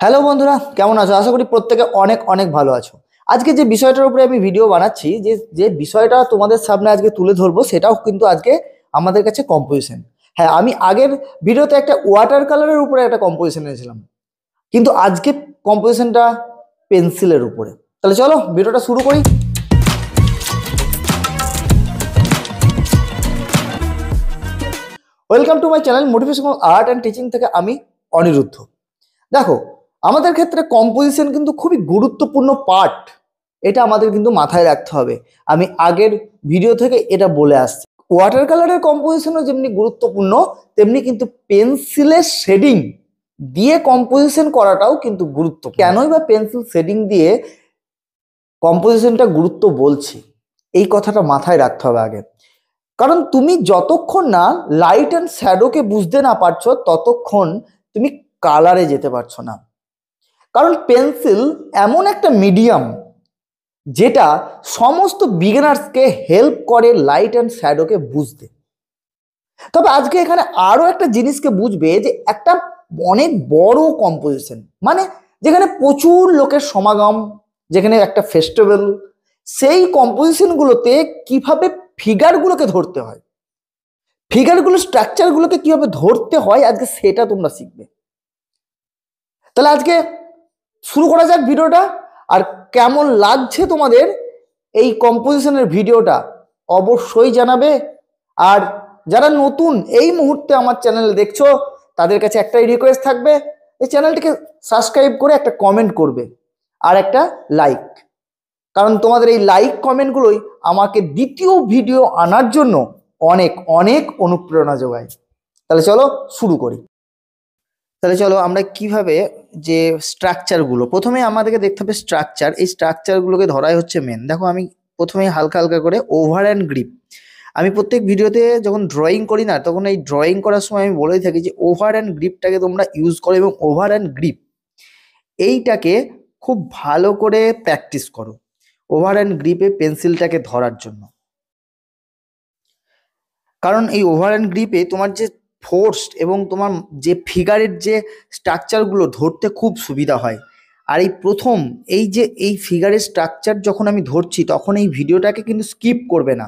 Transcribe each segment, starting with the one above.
Hello বন্ধুরা, কেমন আছো? আশা করি প্রত্যেকে অনেক অনেক ভালো আছো। আজকে যে বিষয়টার উপরে আমি ভিডিও বানাচ্ছি, যে যে বিষয়টা তোমাদের সামনে আজকে তুলে ধরবো, সেটাও কিন্তু আজকে আমাদের কাছে কম্পোজিশন। হ্যাঁ, আমি আগের ভিডিওতে একটা ওয়াটার কালারের উপরে একটা কম্পোজিশন এনেছিলাম, কিন্তু আজকে কম্পোজিশনটা পেন্সিলের উপরে। তাহলে চলো ভিডিওটা শুরু করি। Welcome to my channel motivational art and teaching থেকে আমি অনিরুদ্ধ। দেখো, আমাদের ক্ষেত্রে কম্পোজিশন কিন্তু খুবই গুরুত্বপূর্ণ পার্ট, এটা আমাদের কিন্তু মাথায় রাখতে হবে। আমি আগের ভিডিও থেকে এটা বলে আসছি। ওয়াটার কালারের কম্পোজিশনও যেমনি গুরুত্বপূর্ণ, তেমনি কিন্তু পেন্সিলের শেডিং দিয়ে কম্পোজিশন করাটাও কিন্তু গুরুত্বপূর্ণ। কেনই বা পেন্সিল শেডিং দিয়ে কম্পোজিশনটা গুরুত্ব বলছি, এই কথাটা মাথায় রাখতে হবে আগে। কারণ তুমি যতক্ষণ না লাইট অ্যান্ড শ্যাডোকে বুঝতে না পারছো, ততক্ষণ তুমি কালারে যেতে পারছো না। কারণ পেন্সিল এমন একটা মিডিয়াম যেটা সমস্ত বিগিনার্সকে হেল্প করে লাইট অ্যান্ড শ্যাডোকে বুঝতে। তবে আজকে এখানে আরো একটা জিনিসকে বুঝবে, যে একটা অনেক বড় কম্পোজিশন, মানে যেখানে প্রচুর লোকের সমাগম, যেখানে একটা ফেস্টিভ্যাল, সেই কম্পোজিশনগুলোতে কিভাবে ফিগারগুলোকে ধরতে হয়, ফিগারগুলো স্ট্রাকচারগুলোকে কিভাবে ধরতে হয়, আজকে সেটা তোমরা শিখবে। তাহলে আজকে শুরু করা যাক ভিডিওটা। আর কেমন লাগছে তোমাদের এই কম্পোজিশনের ভিডিওটা অবশ্যই জানাবে। আর যারা নতুন এই মুহূর্তে আমার চ্যানেল দেখছো, তাদের কাছে একটাই রিকোয়েস্ট থাকবে, এই চ্যানেলটিকে সাবস্ক্রাইব করে একটা কমেন্ট করবে আর একটা লাইক। কারণ তোমাদের এই লাইক কমেন্টগুলোই আমাকে দ্বিতীয় ভিডিও আনার জন্য অনেক অনেক অনুপ্রেরণা যোগায়। তাহলে চলো শুরু করি। তাহলে চলো আমরা কিভাবে যে স্ট্রাকচারগুলো, প্রথমে আমাদেরকে দেখতে হবে স্ট্রাকচার। এই স্ট্রাকচারগুলোকে ধরাই হচ্ছে মেন। দেখো, আমি প্রথমেই হালকা হালকা করে ওভার অ্যান্ড গ্রিপ, আমি প্রত্যেক ভিডিওতে যখন ড্রয়িং করি না, তখন এই ড্রয়িং করার সময় আমি বলেই থাকি যে ওভার অ্যান্ড গ্রিপটাকে তোমরা ইউজ করো, এবং ওভার অ্যান্ড গ্রিপ এইটাকে খুব ভালো করে প্র্যাকটিস করো ওভার অ্যান্ড গ্রিপে পেন্সিলটাকে ধরার জন্য। কারণ এই ওভার অ্যান্ড গ্রিপে তোমার যে ফোর্স এবং তোমার যে ফিগারের যে স্ট্রাকচারগুলো ধরতে খুব সুবিধা হয়। আর এই প্রথম এই যে এই ফিগারের স্ট্রাকচার যখন আমি ধরছি, তখন এই ভিডিওটাকে কিন্তু স্কিপ করবে না।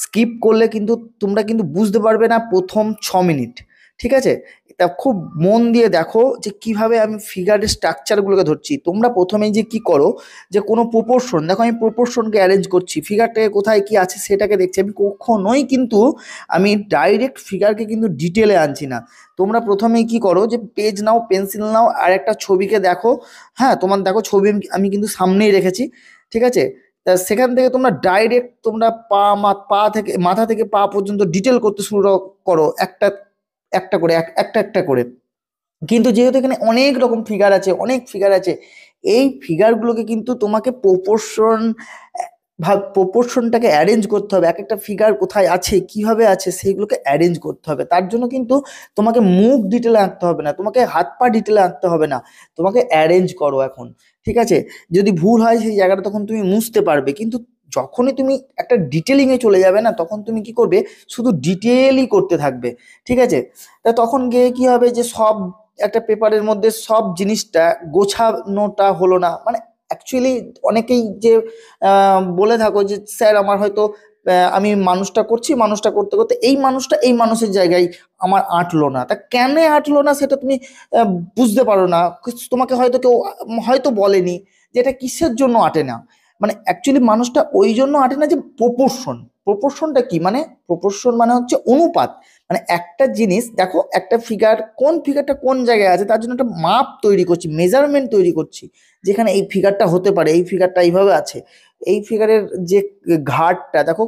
স্কিপ করলে কিন্তু তোমরা কিন্তু বুঝতে পারবে না প্রথম 6 মিনিট। ঠিক আছে, তা খুব মন দিয়ে দেখো যে কিভাবে আমি ফিগারের স্ট্রাকচারগুলোকে ধরছি। তোমরা প্রথমেই যে কি করো, যে কোনো প্রপোর্শন, দেখো আমি প্রপোর্শনকে অ্যারেঞ্জ করছি, ফিগারটাকে কোথায় কি আছে সেটাকে দেখছি। আমি কখনোই কিন্তু আমি ডাইরেক্ট ফিগারকে কিন্তু ডিটেলে আনছি না। তোমরা প্রথমেই কি করো, যে পেজ নাও, পেন্সিল নাও, আর একটা ছবিকে দেখো। হ্যাঁ, তোমার দেখো ছবি আমি কিন্তু সামনেই রেখেছি। ঠিক আছে, তা সেখান থেকে তোমরা ডাইরেক্ট তোমরা পা থেকে মাথা থেকে পা পর্যন্ত ডিটেল করতে শুরু করো, একটা একটা করে একটা একটা করে। কিন্তু যেহেতু এখানে অনেক রকম ফিগার আছে, অনেক ফিগার আছে, এই ফিগারগুলোকে কিন্তু তোমাকে প্রপোর্শনটাকে অ্যারেঞ্জ করতে হবে। এক একটা ফিগার কোথায় আছে, কিভাবে আছে, সেইগুলোকে অ্যারেঞ্জ করতে হবে। তার জন্য কিন্তু তোমাকে মুখ ডিটেলে আঁকতে হবে না, তোমাকে হাত পা ডিটেলে আঁকতে হবে না, তোমাকে অ্যারেঞ্জ করো এখন। ঠিক আছে, যদি ভুল হয় সেই জায়গাটা তখন তুমি মুছতে পারবে। কিন্তু যখনই তুমি একটা ডিটেলিংয়ে চলে যাবে না, তখন তুমি কি করবে, শুধু ডিটেলই করতে থাকবে। ঠিক আছে, তা তখন গিয়ে কি হবে, যে সব একটা পেপারের মধ্যে সব জিনিসটা গোছানোটা হলো না। মানে অ্যাকচুয়ালি অনেকেই যে বলে থাকো যে স্যার আমার হয়তো আমি মানুষটা করছি, মানুষটা করতে করতে এই মানুষটা এই মানুষের জায়গায় আমার আঁটলো না। তা কেন আঁটলো না সেটা তুমি আহ, বুঝতে পারো না। তোমাকে হয়তো কেউ হয়তো বলেনি যে এটা কিসের জন্য আঁটে না। মানে অ্যাকচুয়ালি মানুষটা ওই জন্য আঁটে না যে প্রপোর্শনটা কি, মানে প্রপোর্শন মানে হচ্ছে অনুপাত। মানে একটা জিনিস দেখো, একটা ফিগার, কোন ফিগারটা কোন জায়গায় আছে তার জন্য একটা মাপ তৈরি করছি, মেজারমেন্ট তৈরি করছি, যেখানে এই ফিগারটা হতে পারে, এই ফিগারটা এইভাবে আছে, এই ফিগারের যে ঘাটটা দেখো,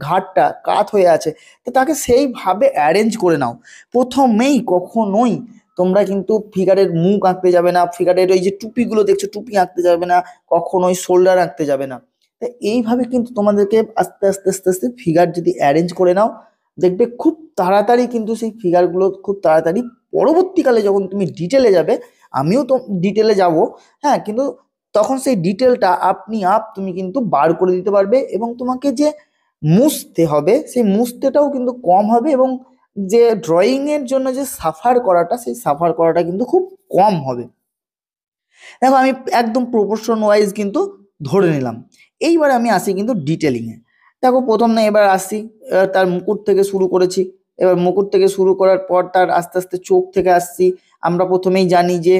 ঘাটটা কাত হয়ে আছে, তো তাকে সেইভাবে অ্যারেঞ্জ করে নাও। প্রথমেই কখনোই তোমরা কিন্তু ফিগারের মুখ আঁকতে যাবে না, ফিগারের ওই যে টুপিগুলো দেখছো টুপি আঁকতে যাবে না, কখনোই শোল্ডার আঁকতে যাবে না। তো এইভাবে কিন্তু তোমাদেরকে আস্তে আস্তে আস্তে আস্তে ফিগার যদি অ্যারেঞ্জ করে নাও, দেখবে খুব তাড়াতাড়ি কিন্তু সেই ফিগারগুলো খুব তাড়াতাড়ি পরবর্তীকালে যখন তুমি ডিটেলে যাবে, আমিও তো ডিটেলে যাব, হ্যাঁ, কিন্তু তখন সেই ডিটেলটা আপনি তুমি কিন্তু বার করে দিতে পারবে, এবং তোমাকে যে মুছতে হবে সেই মুছতেটাও কিন্তু কম হবে, এবং যে ড্রয়িং এর জন্য যে সাফার করাটা, সেই সাফার করাটা কিন্তু খুব কম হবে। দেখো আমি একদম প্রপোর্শন ওয়াইজ কিন্তু ধরে নিলাম। এইবার আমি আসি কিন্তু ডিটেলিংয়ে। দেখো প্রথম না এবার আসি, তার মুকুট থেকে শুরু করেছি। এবার মুকুট থেকে শুরু করার পর তার আস্তে আস্তে চোখ থেকে আসছি। আমরা প্রথমেই জানি যে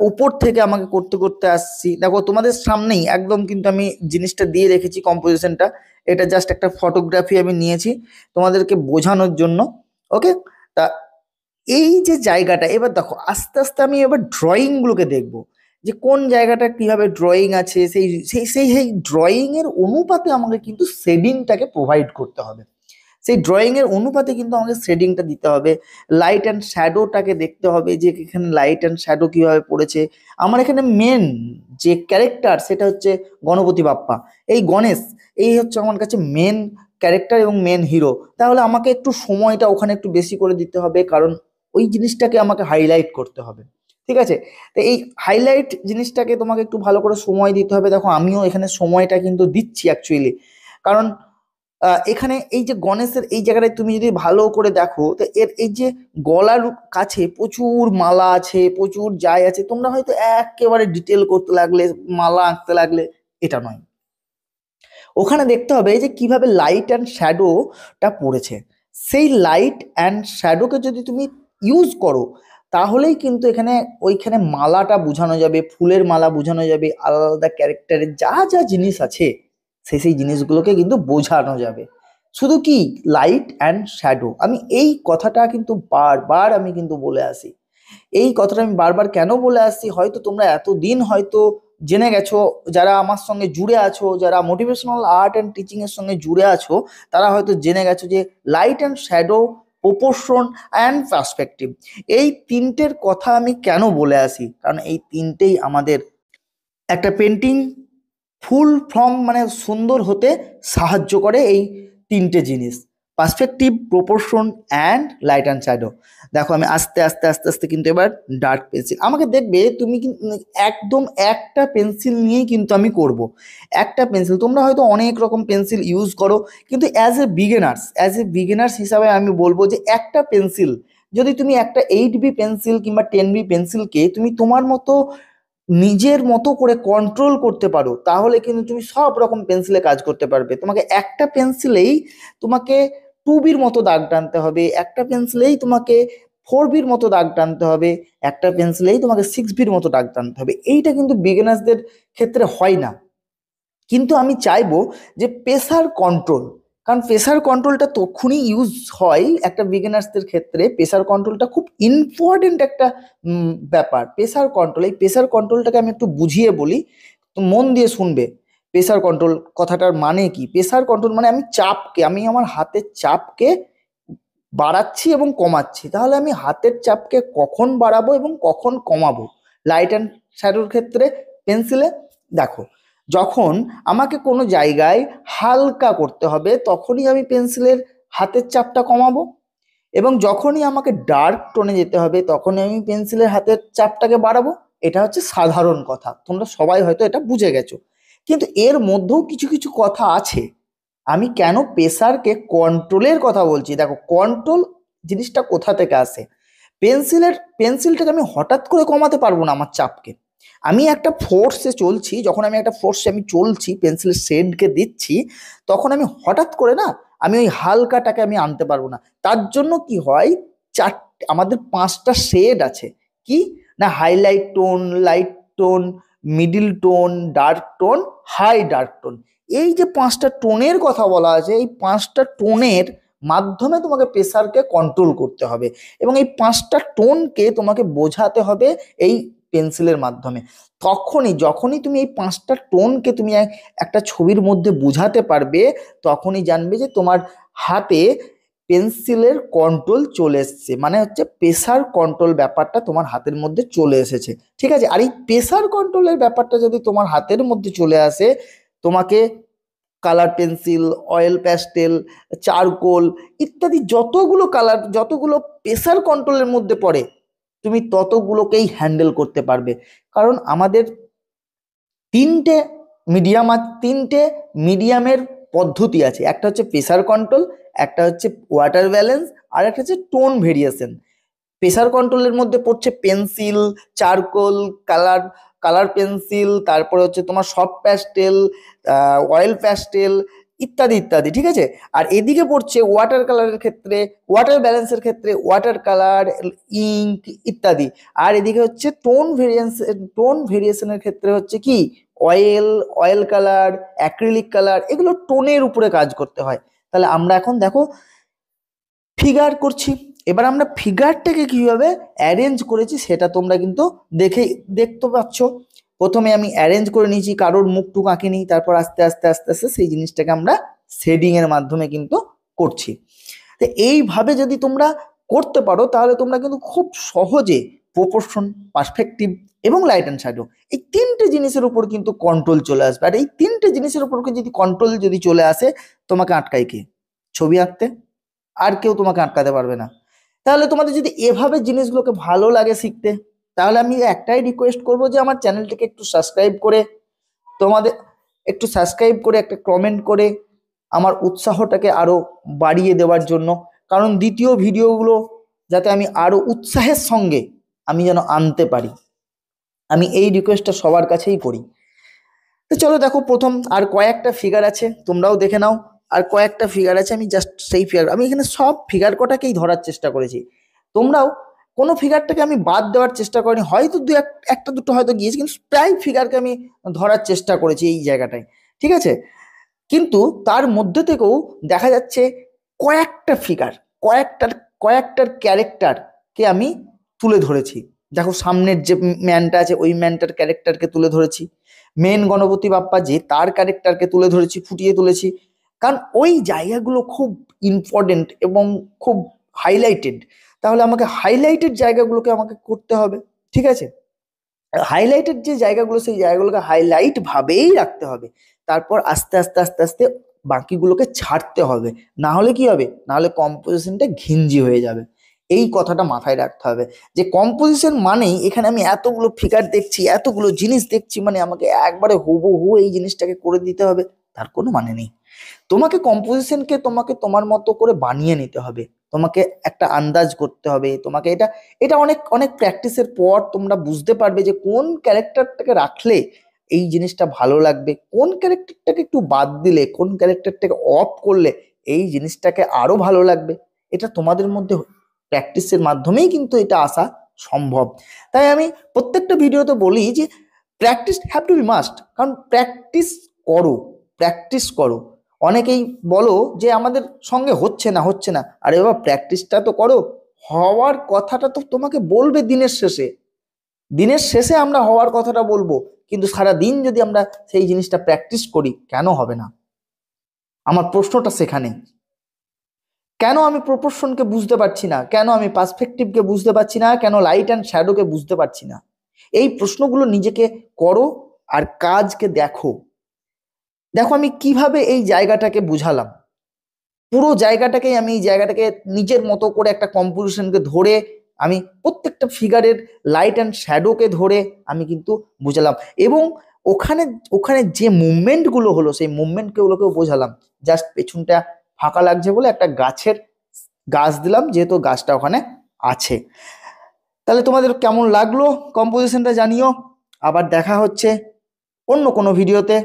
উপর থেকে আমাকে করতে করতে আসছি। দেখো তোমাদের সামনেই একদম কিন্তু আমি জিনিসটা দিয়ে রেখেছি কম্পোজিশনটা। এটা জাস্ট একটা ফটোগ্রাফি আমি নিয়েছি তোমাদেরকে বোঝানোর জন্য। ওকে, তা এই যে জায়গাটা, এবার দেখো আস্তে আস্তে আমি এবার ড্রয়িং গুলোকে দেখবো যে কোন জায়গাটা কিভাবে ড্রয়িং আছে, সেই সেই সেই সেই ড্রয়িং এর অনুপাতে আমাকে কিন্তু শেডিংটাকে প্রোভাইড করতে হবে। সেই ড্রয়িং এর অনুপাতে কিন্তু আমাকে শেডিংটা দিতে হবে। লাইট অ্যান্ড শ্যাডোটাকে দেখতে হবে যে এখানে লাইট অ্যান্ড শ্যাডো কিভাবে পড়েছে। আমার এখানে মেন যে ক্যারেক্টার সেটা হচ্ছে গণপতি বাপ্পা, এই গণেশ, এই হচ্ছে আমার কাছে মেন ক্যারেক্টার এবং মেন হিরো। তাহলে আমাকে একটু সময়টা ওখানে একটু বেশি করে দিতে হবে, কারণ ওই জিনিসটাকে আমাকে হাইলাইট করতে হবে। ঠিক আছে, তো এই হাইলাইট জিনিসটাকে তোমাকে একটু ভালো করে সময় দিতে হবে। দেখো আমিও এখানে সময়টা কিন্তু দিচ্ছি অ্যাকচুয়ালি, কারণ এখানে এই যে গণেশের এই জায়গাটায় তুমি যদি ভালো করে দেখো, তো এর এই যে গলার কাছে প্রচুর মালা আছে, প্রচুর যাই আছে, তোমরা হয়তো একেবারে ডিটেল করতে লাগলে, মালা আঁকতে লাগলে, এটা নয়। ওখানে দেখতে হবে যে কিভাবে লাইট অ্যান্ড শ্যাডোটা পড়েছে। সেই লাইট অ্যান্ড শ্যাডোকে যদি তুমি ইউজ করো, তাহলেই কিন্তু এখানে ওইখানে মালাটা বোঝানো যাবে, ফুলের মালা বোঝানো যাবে, আলাদা আলাদা ক্যারেক্টারের যা যা জিনিস আছে সেই সেই জিনিসগুলোকে কিন্তু বোঝানো যাবে। শুধু কি লাইট অ্যান্ড শ্যাডো, আমি এই কথাটা কিন্তু বারবার আমি কিন্তু বলে আসি। এই কথাটা আমি বারবার কেন বলে আসছি, হয়তো তোমরা এতদিন হয়তো জেনে গেছো, যারা আমার সঙ্গে জুড়ে আছো, যারা মোটিভেশনাল আর্ট অ্যান্ড টিচিং এর সঙ্গে জুড়ে আছো, তারা হয়তো জেনে গেছো যে light and shadow, proportion and perspective, এই তিনটের কথা আমি কেন বলে আসি, কারণ এই তিনটেই আমাদের একটা পেন্টিং ফুল ফর্ম মানে সুন্দর হতে সাহায্য করে। এই তিনটে জিনিস, perspective, proportion and light and shadow. দেখো আমি আস্তে আস্তে আস্তে আস্তে কিন্তু এবার ডার্ক পেন্সিল, আমাকে দেখবে তুমি একদম একটা পেন্সিল নিয়েই কিন্তু আমি করব। একটা পেন্সিল, তোমরা হয়তো অনেক রকম পেন্সিল ইউজ করো, কিন্তু অ্যাজ এ বিগিনার্স হিসাবে আমি বলবো যে একটা পেন্সিল, যদি তুমি একটা 8B পেন্সিল কিংবা 10B পেন্সিলকে তুমি তোমার মতো নিজের মতো করে কন্ট্রোল করতে পারো, তাহলে কিন্তু তুমি সব রকম পেন্সিলে কাজ করতে পারবে। তোমাকে একটা পেন্সিলেই তোমাকে 2Bর মতো দাগ টানতে হবে, একটা পেন্সিলেই তোমাকে 4Bর মতো দাগ টানতে হবে, একটা পেন্সিলেই তোমাকে 6Bর মতো দাগ টানতে হবে। এইটা কিন্তু বিগিনার্সদের ক্ষেত্রে হয় না। কিন্তু আমি চাইবো যে প্রেসার কন্ট্রোল, কারণ প্রেসার কন্ট্রোলটা তখনই ইউজ হয় একটা বিগিনার্সদের ক্ষেত্রে। প্রেসার কন্ট্রোলটা খুব ইম্পর্টেন্ট একটা ব্যাপার। প্রেসার কন্ট্রোল, এই প্রেসার কন্ট্রোলটাকে আমি একটু বুঝিয়ে বলি, তো মন দিয়ে শুনবে। প্রেসার কন্ট্রোল কথাটার মানে কি? প্রেসার কন্ট্রোল মানে আমি আমার হাতের চাপকে বাড়াচ্ছি এবং কমাচ্ছি। তাহলে আমি হাতের চাপকে কখন বাড়াবো এবং কখন কমাবো? লাইট অ্যান্ড শ্যাডোর ক্ষেত্রে পেন্সিলে দেখো, যখন আমাকে কোনো জায়গায় হালকা করতে হবে তখনই আমি পেন্সিলের হাতের চাপটা কমাবো, এবং যখনই আমাকে ডার্ক টোনে যেতে হবে তখনই আমি পেন্সিলের হাতের চাপটাকে বাড়াবো। এটা হচ্ছে সাধারণ কথা, তোমরা সবাই হয়তো এটা বুঝে গেছো। কিন্তু এর মধ্যেও কিছু কিছু কথা আছে। আমি কেন প্রেসারকে কন্ট্রোলের কথা বলছি, দেখো কন্ট্রোল জিনিসটা কোথা থেকে আসে। পেন্সিলটাকে আমি হঠাৎ করে কমাতে পারবো না আমার চাপকে। আমি একটা ফোর্সে চলছি, যখন আমি একটা ফোর্সে আমি চলছি, পেন্সিলের শেডকে দিচ্ছি, তখন আমি হঠাৎ করে না আমি ওই হালকাটাকে আমি আনতে পারবো না। তার জন্য কি হয়, আমাদের 5টা শেড আছে। কি না, highlight tone, light tone, middle tone, dark tone, high dark tone. এই যে 5টা টোনের কথা বলা আছে, এই 5টা টোনের মাধ্যমে তোমাকে প্রেসারকে কন্ট্রোল করতে হবে, এবং এই 5টা টোনকে তোমাকে বোঝাতে হবে এই পেন্সিলের মাধ্যমে। যখনই তুমি এই 5টা টোনকে তুমি একটা ছবির মধ্যে বোঝাতে পারবে, তখনই জানবে যে তোমার হাতে পেন্সিলের কন্ট্রোল চলে এসছে, মানে হচ্ছে প্রেসার কন্ট্রোল ব্যাপারটা তোমার হাতের মধ্যে চলে এসেছে। ঠিক আছে, আর এই প্রেসার কন্ট্রোলের ব্যাপারটা যদি তোমার হাতের মধ্যে চলে আসে, তোমাকে colour pencil, oil pastel, charcoal ইত্যাদি যতগুলো কালার, যতগুলো প্রেসার কন্ট্রোলের মধ্যে পড়ে, তুমি ততগুলোকেই হ্যান্ডেল করতে পারবে। কারণ আমাদের তিনটে তিনটে মিডিয়ামের পদ্ধতি আছে। একটা হচ্ছে প্রেসার কন্ট্রোল, একটা হচ্ছে ওয়াটার ব্যালেন্স, আর একটা হচ্ছে টোন ভেরিয়েশন। প্রেসার কন্ট্রোলের মধ্যে পড়ছে pencil, charcoal, colour colour pencil, তারপরে হচ্ছে তোমার সফট প্যাস্টেল, অয়েল প্যাস্টেল, ইত্যাদি ইত্যাদি, ঠিক আছে। আর এদিকে পড়ছে ওয়াটার কালারের ক্ষেত্রে, ওয়াটার ব্যালেন্সের ক্ষেত্রে ওয়াটার কালার, ইঙ্ক ইত্যাদি। আর এদিকে হচ্ছে টোন ভেরিয়েশনের ক্ষেত্রে হচ্ছে কি oil, oil colour, acrylic colour, এগুলো টোনের উপরে কাজ করতে হয়। তাহলে আমরা এখন দেখো ফিগার করছি। এবার আমরা ফিগারটাকে কিভাবে অ্যারেঞ্জ করেছি সেটা তোমরা কিন্তু দেখতে পাচ্ছ। প্রথমে আমি অ্যারেঞ্জ করে নিয়েছি, কারোর মুখটুক আঁকিনি, তারপর আস্তে আস্তে আস্তে আস্তে সেই জিনিসটাকে আমরা শেডিং এর মাধ্যমে কিন্তু করছি। তো এইভাবে যদি তোমরা করতে পারো তাহলে তোমরা কিন্তু খুব সহজে প্রপোর্শন, পার্সপেক্টিভ এবং লাইট অ্যান্ড শ্যাডো এই তিনটে জিনিসের উপর কিন্তু কন্ট্রোল চলে আসবে। আর এই তিনটে জিনিসের উপর যদি কন্ট্রোল যদি চলে আসে, তোমাকে আটকায় কে? ছবি আঁকতে আর কেউ তোমাকে আটকাতে পারবে না। তাহলে তোমাদের যদি এভাবে জিনিসগুলোকে ভালো লাগে শিখতে, তাহলে আমি একটাই রিকোয়েস্ট করবো যে আমার চ্যানেলটিকে একটু সাবস্ক্রাইব করে, তোমাদের একটু সাবস্ক্রাইব করে একটা কমেন্ট করে আমার উৎসাহটাকে আরো বাড়িয়ে দেওয়ার জন্য, কারণ দ্বিতীয় ভিডিওগুলো যাতে আমি আরো উৎসাহের সঙ্গে আমি যেন আনতে পারি, আমি এই রিকোয়েস্টটা সবার কাছেই করি। তো চলো দেখো, প্রথম আর কয়েকটা ফিগার আছে, তোমরাও দেখে নাও। আর কয়েকটা ফিগার আছে, আমি জাস্ট সেই ফিগার, আমি এখানে সব ফিগার কটাকেই ধরার চেষ্টা করেছি। তোমরাও কোনো ফিগারটাকে আমি বাদ দেওয়ার চেষ্টা করিনি, হয়তো একটা দুটো হয়তো গিয়েছে, কিন্তু প্রায় ফিগারকে আমি ধরার চেষ্টা করেছি এই জায়গাটায়, ঠিক আছে। কিন্তু তার মধ্যে থেকেও দেখা যাচ্ছে কয়েকটা ফিগার, কয়েকটার কয়েকটার ক্যারেক্টারকে আমি তুলে ধরেছি। দেখো সামনের যে ম্যানটা আছে ওই ম্যানটার ক্যারেক্টারকে তুলে ধরেছি, মেন গণপতি বাপ্পা যে তার ক্যারেক্টারকে তুলে ধরেছি, ফুটিয়ে তুলেছি, কারণ ওই জায়গাগুলো খুব ইম্পর্টেন্ট এবং খুব হাইলাইটেড। তাহলে আমাকে হাইলাইটেড জায়গাগুলোকে আমাকে করতে হবে, ঠিক আছে। হাইলাইটেড যে জায়গাগুলো সেই জায়গাগুলোকে হাইলাইট ভাবেই রাখতে হবে, তারপর আস্তে আস্তে আস্তে আস্তে বাকিগুলোকে ছাড়তে হবে। না হলে কি হবে, না হলে কম্পোজিশনটা ঘিঞ্জি হয়ে যাবে। এই কথাটা মাথায় রাখতে হবে যে কম্পোজিশন মানেই এখানে আমি এতগুলো ফিগার দেখছি, এতগুলো জিনিস দেখছি, মানে আমাকে একবারে হুবহু এই জিনিসটাকে করে দিতে হবে, তার কোনো মানে নেই। তোমাকে কম্পোজিশনকে তোমাকে তোমার মতো করে বানিয়ে নিতে হবে, তোমাকে একটা আন্দাজ করতে হবে, তোমাকে এটা এটা অনেক অনেক প্র্যাকটিসের পর তোমরা বুঝতে পারবে যে কোন ক্যারেক্টারটাকে রাখলে এই জিনিসটা ভালো লাগবে, কোন ক্যারেক্টারটাকে একটু বাদ দিলে, কোন ক্যারেক্টারটাকে অফ করলে এই জিনিসটাকে আরো ভালো লাগবে। এটা তোমাদের মধ্যে প্র্যাকটিসের মাধ্যমেই কিন্তু এটা আসা সম্ভব। তাই আমি প্রত্যেকটা ভিডিওতে বলি যে practice have to B must, কারণ প্র্যাকটিস করো, প্র্যাকটিস করো। অনেকেই বলো যে আমাদের সঙ্গে হচ্ছে না, আরে বাবা প্র্যাকটিসটা তো করো, হওয়ার কথাটা তো তোমাকে বলবে দিনের শেষে, দিনের শেষে আমরা হওয়ার কথাটা বলবো, কিন্তু সারা দিন যদি আমরা সেই জিনিসটা প্র্যাকটিস করি কেন হবে না? আমার প্রশ্নটা সেখানে, কেন আমি প্রপোর্শনকে বুঝতে পারছি না, কেন আমি পার্সপেক্টিভকে বুঝতে পারছি না, কেন লাইট অ্যান্ড শ্যাডোকে বুঝতে পারছি না? এই প্রশ্নগুলো নিজেকে করো আর কাজকে দেখো। দেখো আমি কিভাবে এই জায়গাটাকে বুঝালাম, পুরো জায়গাটাকে আমি এই জায়গাটাকে নিজের মতো করে একটা কম্পোজিশনকে ধরে আমি প্রত্যেকটা ফিগারের লাইট অ্যান্ড শ্যাডোকে ধরে আমি কিন্তু বুঝালাম, এবং ওখানে ওখানে যে মুভমেন্টগুলো হলো সেই মুভমেন্টগুলোকেও বোঝালাম। জাস্ট পেছনটা ফাঁকা লাগছে বলে একটা গাছ দিলাম, যেহেতু গাছটা ওখানে আছে। তাহলে তোমাদের কেমন লাগলো কম্পোজিশনটা জানিও। আবার দেখা হচ্ছে অন্য কোনো ভিডিওতে।